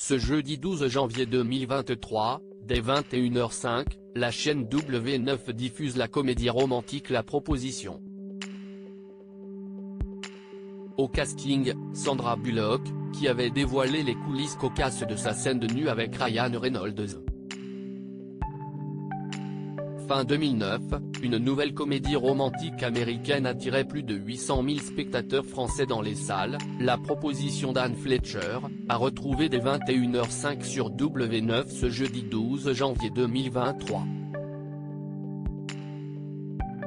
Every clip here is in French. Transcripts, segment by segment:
Ce jeudi 12 janvier 2023, dès 21h05, la chaîne W9 diffuse la comédie romantique La Proposition. Au casting, Sandra Bullock, qui avait dévoilé les coulisses cocasses de sa scène de nu avec Ryan Reynolds. Fin 2009, une nouvelle comédie romantique américaine attirait plus de 800 000 spectateurs français dans les salles. La Proposition d'Anne Fletcher, à retrouver dès 21h05 sur W9 ce jeudi 12 janvier 2023.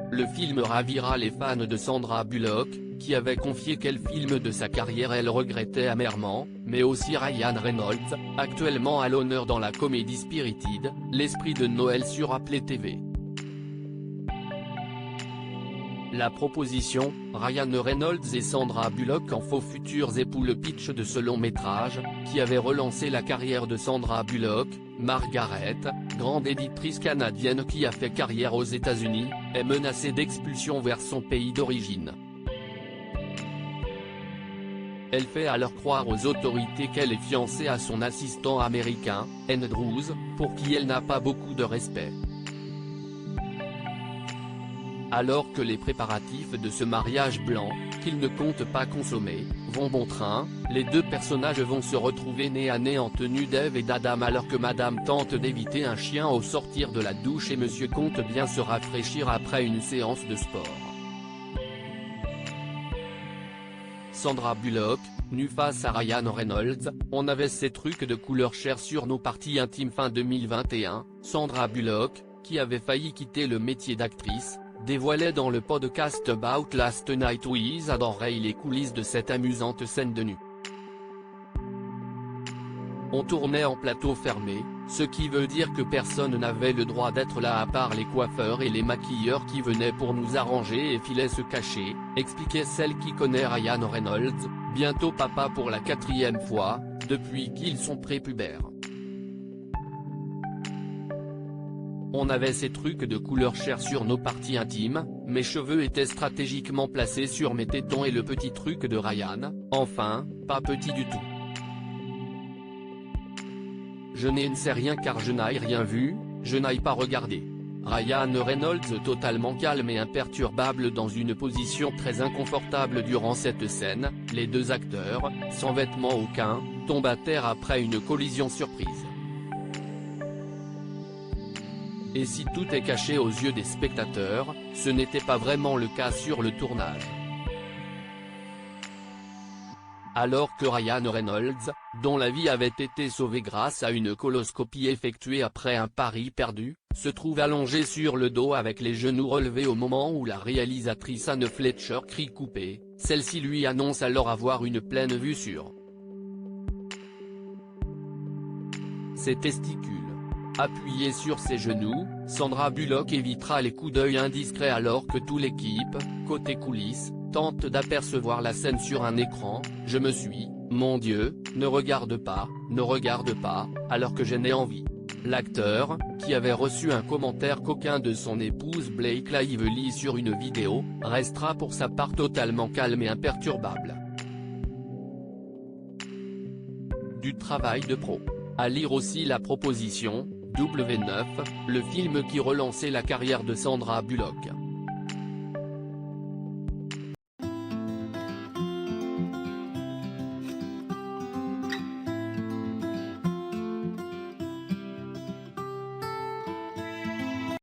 Le film ravira les fans de Sandra Bullock, qui avait confié quel film de sa carrière elle regrettait amèrement, mais aussi Ryan Reynolds, actuellement à l'honneur dans la comédie Spirited, l'esprit de Noël sur Apple TV. La Proposition, Ryan Reynolds et Sandra Bullock en faux futurs époux. Le pitch de ce long métrage, qui avait relancé la carrière de Sandra Bullock, Margaret, grande éditrice canadienne qui a fait carrière aux États-Unis, est menacée d'expulsion vers son pays d'origine. Elle fait alors croire aux autorités qu'elle est fiancée à son assistant américain, Andrews, pour qui elle n'a pas beaucoup de respect. Alors que les préparatifs de ce mariage blanc, qu'ils ne comptent pas consommer, vont bon train, les deux personnages vont se retrouver nez à nez en tenue d'Ève et d'Adam alors que Madame tente d'éviter un chien au sortir de la douche et Monsieur compte bien se rafraîchir après une séance de sport. Sandra Bullock, nue face à Ryan Reynolds, on avait ces trucs de couleur chair sur nos parties intimes. Fin 2021, Sandra Bullock, qui avait failli quitter le métier d'actrice, dévoilait dans le podcast About Last Night with Adam Ray les coulisses de cette amusante scène de nu. On tournait en plateau fermé, ce qui veut dire que personne n'avait le droit d'être là à part les coiffeurs et les maquilleurs qui venaient pour nous arranger et filaient se cacher, expliquait celle qui connaît Ryan Reynolds, bientôt papa pour la 4e fois, depuis qu'ils sont prépubères. On avait ces trucs de couleur chair sur nos parties intimes, mes cheveux étaient stratégiquement placés sur mes tétons et le petit truc de Ryan, enfin, pas petit du tout. Je ne sais rien car je n'ai rien vu, je n'ai pas regardé. Ryan Reynolds totalement calme et imperturbable dans une position très inconfortable durant cette scène, les deux acteurs, sans vêtements aucun, tombent à terre après une collision surprise. Et si tout est caché aux yeux des spectateurs, ce n'était pas vraiment le cas sur le tournage. Alors que Ryan Reynolds, dont la vie avait été sauvée grâce à une coloscopie effectuée après un pari perdu, se trouve allongé sur le dos avec les genoux relevés au moment où la réalisatrice Anne Fletcher crie coupé, celle-ci lui annonce alors avoir une pleine vue sur ses testicules. Appuyée sur ses genoux, Sandra Bullock évitera les coups d'œil indiscrets alors que toute l'équipe, côté coulisses, tente d'apercevoir la scène sur un écran. Je me suis, mon Dieu, ne regarde pas, alors que je n'ai envie. L'acteur, qui avait reçu un commentaire coquin de son épouse Blake Lively sur une vidéo, restera pour sa part totalement calme et imperturbable. Du travail de pro. À lire aussi La Proposition, W9, le film qui relançait la carrière de Sandra Bullock.